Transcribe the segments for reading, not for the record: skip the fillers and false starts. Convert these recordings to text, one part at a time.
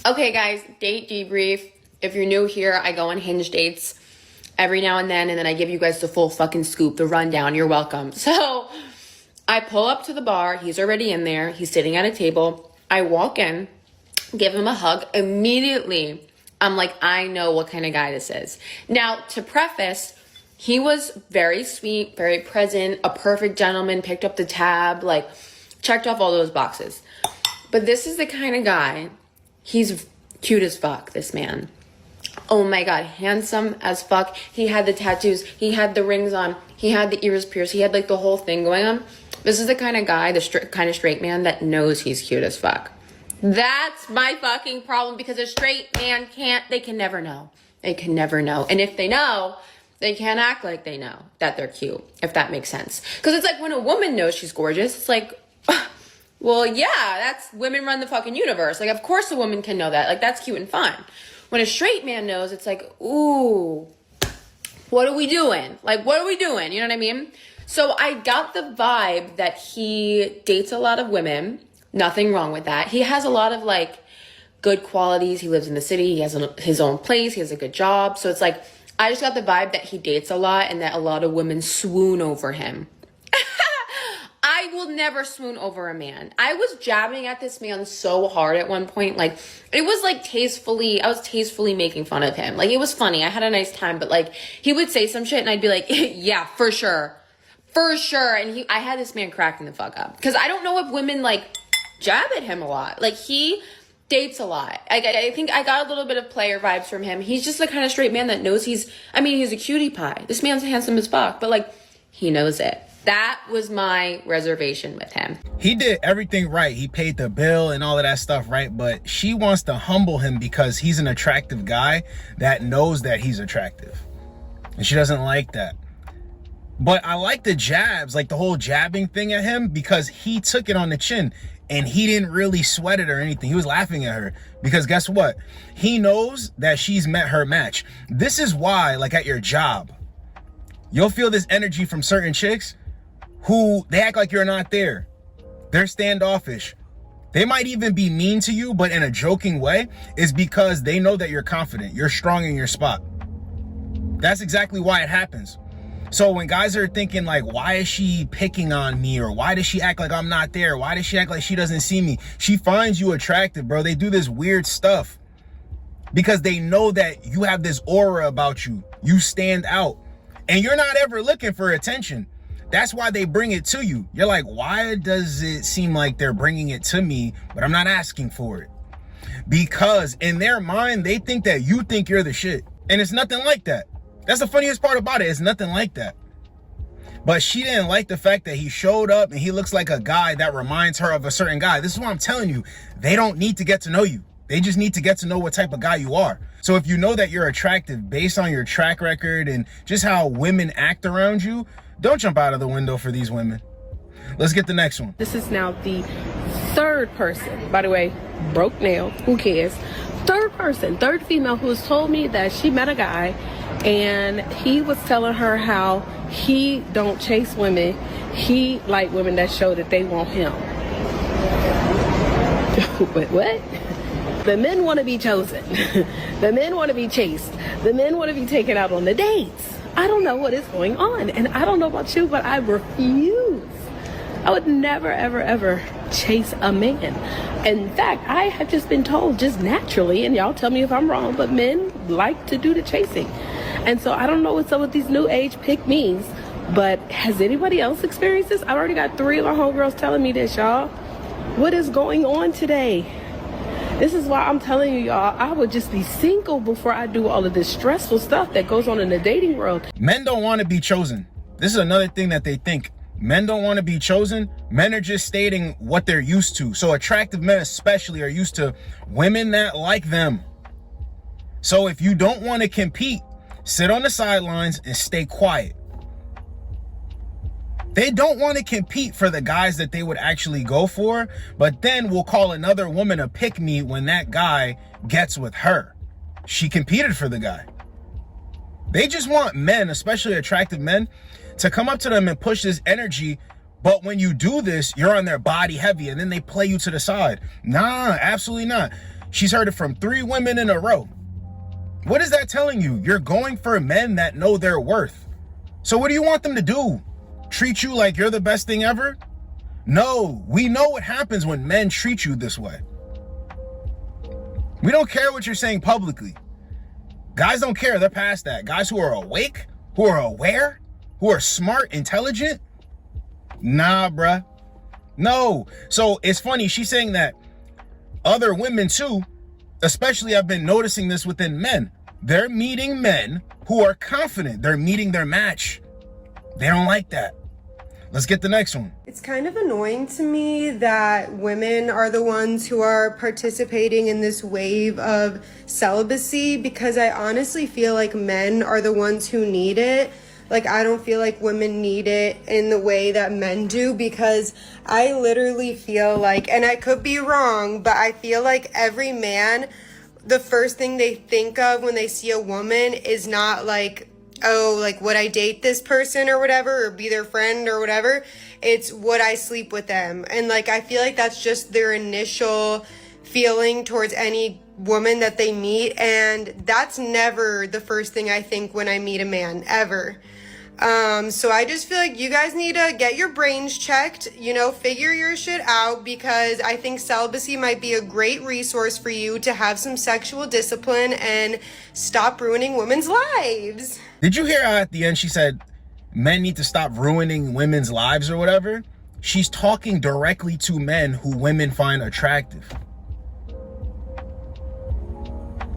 Okay, guys, date debrief. If you're new here, I go on Hinge dates every now and then I give you guys the full fucking scoop, the rundown. You're welcome. So I pull up to the bar. He's already in there. He's sitting at a table. I walk in, give him a hug. Immediately, I'm like, I know what kind of guy this is. Now, to preface, he was very sweet, very present, a perfect gentleman, picked up the tab, like checked off all those boxes. But this is the kind of guy, he's cute as fuck, this man. Oh my God, handsome as fuck. He had the tattoos, he had the rings on, he had the ears pierced, he had like the whole thing going on. This is the kind of guy, the kind of straight man that knows he's cute as fuck. That's my fucking problem, because a straight man they can never know. They can never know. And if they know, they can't act like they know that they're cute, if that makes sense. Because it's like when a woman knows she's gorgeous, it's like, well, yeah, that's women run the fucking universe. Like, of course a woman can know that. Like, that's cute and fun. When a straight man knows, it's like, ooh, what are we doing? Like, what are we doing? You know what I mean? So I got the vibe that he dates a lot of women. Nothing wrong with that. He has a lot of, like, good qualities. He lives in the city. He has his own place. He has a good job. So it's like, I just got the vibe that he dates a lot and that a lot of women swoon over him. I will never swoon over a man. I was jabbing at this man so hard at one point. Like, it was like I was tastefully making fun of him. Like, it was funny. I had a nice time, but like, he would say some shit and I'd be like, yeah, for sure. For sure. And I had this man cracking the fuck up. Because I don't know if women like jab at him a lot. Like, he dates a lot. I think I got a little bit of player vibes from him. He's just the kind of straight man that knows he's a cutie pie. This man's handsome as fuck, but like, he knows it. That was my reservation with him. He did everything right. He paid the bill and all of that stuff, right? But she wants to humble him because he's an attractive guy that knows that he's attractive. And she doesn't like that. But I like the jabs, like the whole jabbing thing at him, because he took it on the chin and he didn't really sweat it or anything. He was laughing at her because guess what? He knows that she's met her match. This is why, like at your job, you'll feel this energy from certain chicks who they act like you're not there. They're standoffish. They might even be mean to you, but in a joking way, is because they know that you're confident. You're strong in your spot. That's exactly why it happens. So when guys are thinking like, why is she picking on me? Or why does she act like I'm not there? Why does she act like she doesn't see me? She finds you attractive, bro. They do this weird stuff because they know that you have this aura about you. You stand out and you're not ever looking for attention. That's why they bring it to you. You're like, why does it seem like they're bringing it to me, but I'm not asking for it? Because in their mind, they think that you think you're the shit. And it's nothing like that. That's the funniest part about it. It's nothing like that. But she didn't like the fact that he showed up and he looks like a guy that reminds her of a certain guy. This is what I'm telling you. They don't need to get to know you. They just need to get to know what type of guy you are. So if you know that you're attractive based on your track record and just how women act around you, don't jump out of the window for these women. Let's get the next one. This is now the third person, by the way, broke nail, who cares? Third female who has told me that she met a guy and he was telling her how he don't chase women. He like women that show that they want him. But what? The men want to be chosen. The men want to be chased. The men want to be taken out on the dates. I don't know what is going on. And I don't know about you, but I refuse. I would never, ever, ever chase a man. In fact, I have just been told just naturally, and y'all tell me if I'm wrong, but men like to do the chasing. And so I don't know what's up with these new age pick-me's, but has anybody else experienced this? I already got 3 of my homegirls telling me this, y'all. What is going on today? This is why I'm telling you, y'all, I would just be single before I do all of this stressful stuff that goes on in the dating world. Men don't want to be chosen. This is another thing that they think. Men don't want to be chosen. Men are just stating what they're used to. So attractive men especially are used to women that like them. So if you don't want to compete, sit on the sidelines and stay quiet. They don't want to compete for the guys that they would actually go for, but then we'll call another woman a pick-me when that guy gets with her. She competed for the guy. They just want men, especially attractive men, to come up to them and push this energy. But when you do this, you're on their body heavy and then they play you to the side. Nah, absolutely not. She's heard it from 3 women in a row. What is that telling you? You're going for men that know their worth. So what do you want them to do? Treat you like you're the best thing ever? No, we know what happens when men treat you this way. We don't care what you're saying publicly. Guys don't care, they're past that. Guys who are awake, who are aware, who are smart, intelligent, nah, bruh. No. So it's funny, she's saying that other women too, especially I've been noticing this within men, they're meeting men who are confident. They're meeting their match. They don't like that. Let's get the next one. It's kind of annoying to me that women are the ones who are participating in this wave of celibacy, because I honestly feel like men are the ones who need it. Like, I don't feel like women need it in the way that men do, because I literally feel like, and I could be wrong, but I feel like every man, the first thing they think of when they see a woman is not like, oh, like, would I date this person or whatever, or be their friend or whatever. It's, would I sleep with them? And like, I feel like that's just their initial feeling towards any woman that they meet. And that's never the first thing I think when I meet a man, ever. So I just feel like you guys need to get your brains checked, you know, figure your shit out, because I think celibacy might be a great resource for you to have some sexual discipline and stop ruining women's lives. Did you hear at the end she said men need to stop ruining women's lives or whatever? She's talking directly to men who women find attractive.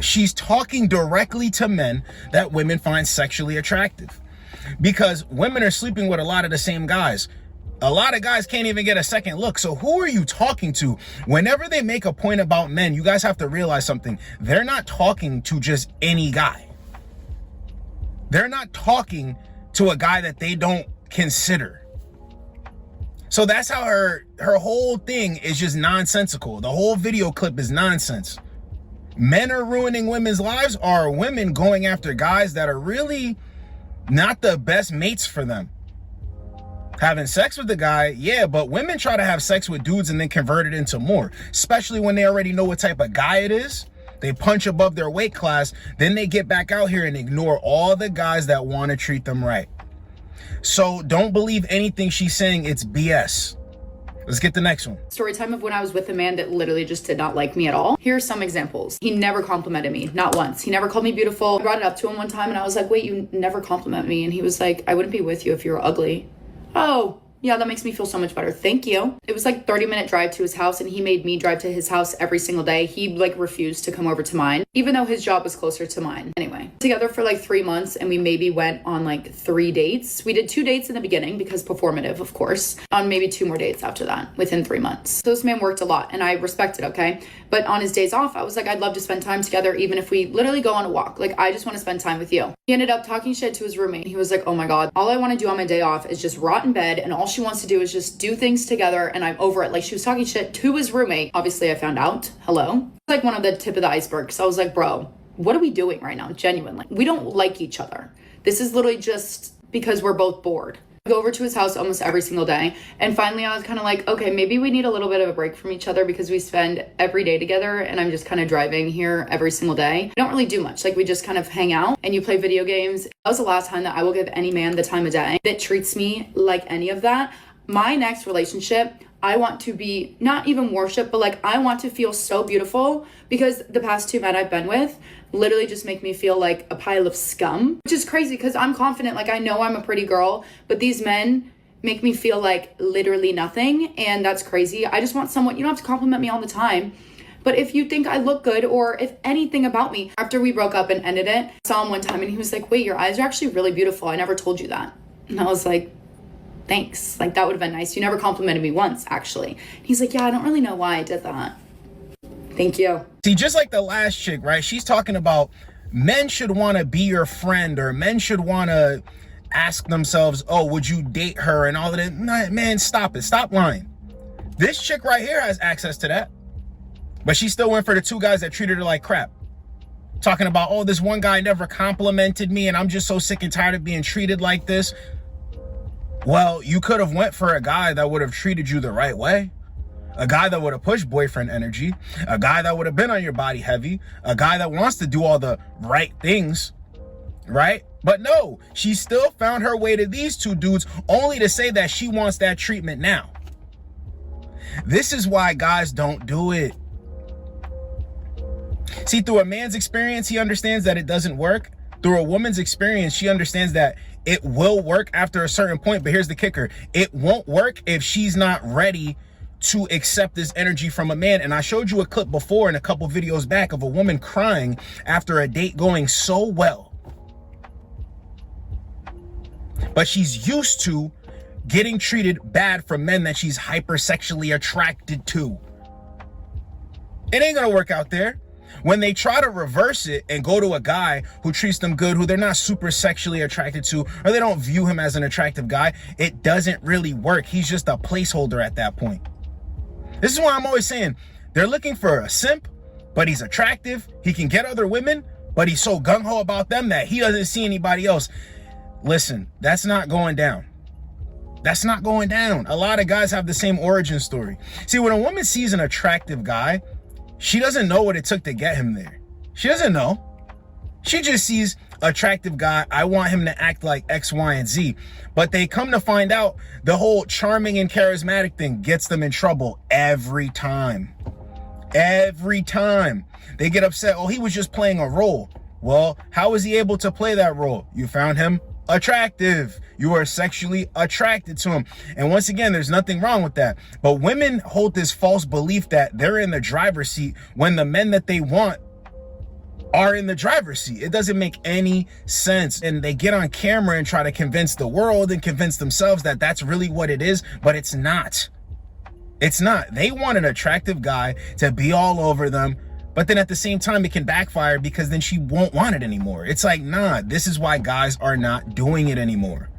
She's talking directly to men that women find sexually attractive. Because women are sleeping with a lot of the same guys. A lot of guys can't even get a second look. So who are you talking to? Whenever they make a point about men, you guys have to realize something. They're not talking to just any guy. They're not talking to a guy that they don't consider. So that's how her whole thing is just nonsensical. The whole video clip is nonsense. Men are ruining women's lives, or women going after guys that are really not the best mates for them. Having sex with the guy, yeah, but women try to have sex with dudes and then convert it into more, especially when they already know what type of guy it is. They punch above their weight class, then they get back out here and ignore all the guys that want to treat them right. So don't believe anything she's saying, it's BS. Let's get the next one. Story time of when I was with a man that literally just did not like me at all. Here are some examples. He never complimented me, not once. He never called me beautiful. I brought it up to him one time and I was like, wait, you never compliment me? And he was like, I wouldn't be with you if you were ugly. Oh, yeah, that makes me feel so much better. Thank you. It was like 30-minute drive to his house, and he made me drive to his house every single day. He like refused to come over to mine, even though his job was closer to mine. Anyway, together for like 3 months, and we maybe went on like 3 dates. We did 2 dates in the beginning because performative, of course, on maybe 2 more dates after that within 3 months. So this man worked a lot and I respect it, okay? But on his days off, I was like, I'd love to spend time together, even if we literally go on a walk. Like, I just want to spend time with you. He ended up talking shit to his roommate. He was like, oh my God, all I want to do on my day off is just rot in bed, and all she wants to do is just do things together, and I'm over it. Like, she was talking shit to his roommate. Obviously, I found out. Hello? It's like one of the tip of the iceberg. So I was like, bro, what are we doing right now? Genuinely. We don't like each other. This is literally just because we're both bored. I go over to his house almost every single day. And finally, I was kind of like, okay, maybe we need a little bit of a break from each other, because we spend every day together and I'm just kind of driving here every single day. We don't really do much. Like, we just kind of hang out and you play video games. That was the last time that I will give any man the time of day that treats me like any of that. My next relationship, I want to be not even worship, but like, I want to feel so beautiful, because the past 2 men I've been with literally just make me feel like a pile of scum, which is crazy because I'm confident. Like, I know I'm a pretty girl, but these men make me feel like literally nothing. And that's crazy. I just want someone, you don't have to compliment me all the time, but if you think I look good, or if anything about me. After we broke up and ended it, I saw him one time and he was like, wait, your eyes are actually really beautiful. I never told you that. And I was like, thanks. Like, that would have been nice. You never complimented me once, actually. And he's like, yeah, I don't really know why I did that. Thank you. See, just like the last chick, right? She's talking about men should want to be your friend, or men should want to ask themselves, oh, would you date her and all of that? Nah, man, stop it. Stop lying. This chick right here has access to that. But she still went for the 2 guys that treated her like crap. Talking about, oh, this one guy never complimented me and I'm just so sick and tired of being treated like this. Well, you could have went for a guy that would have treated you the right way. A guy that would have pushed boyfriend energy, a guy that would have been on your body heavy, a guy that wants to do all the right things, right? But no, she still found her way to these two dudes only to say that she wants that treatment now. This is why guys don't do it. See, through a man's experience, he understands that it doesn't work. Through a woman's experience, she understands that it will work after a certain point. But here's the kicker. It won't work if she's not ready to accept this energy from a man. And I showed you a clip before in a couple videos back of a woman crying after a date going so well. But she's used to getting treated bad from men that she's hypersexually attracted to. It ain't gonna work out there. When they try to reverse it and go to a guy who treats them good, who they're not super sexually attracted to, or they don't view him as an attractive guy, it doesn't really work. He's just a placeholder at that point. This is why I'm always saying they're looking for a simp, but he's attractive. He can get other women, but he's so gung-ho about them that he doesn't see anybody else. Listen, that's not going down. That's not going down. A lot of guys have the same origin story. See, when a woman sees an attractive guy, she doesn't know what it took to get him there. She doesn't know. She just sees attractive guy. I want him to act like X, Y, and Z. But they come to find out the whole charming and charismatic thing gets them in trouble every time. Every time. They get upset. Oh, he was just playing a role. Well, how was he able to play that role? You found him attractive. You are sexually attracted to him. And once again, there's nothing wrong with that. But women hold this false belief that they're in the driver's seat when the men that they want are in the driver's seat. It doesn't make any sense. And they get on camera and try to convince the world and convince themselves that that's really what it is, but it's not. It's not. They want an attractive guy to be all over them, but then at the same time, it can backfire because then she won't want it anymore. It's like, nah, this is why guys are not doing it anymore.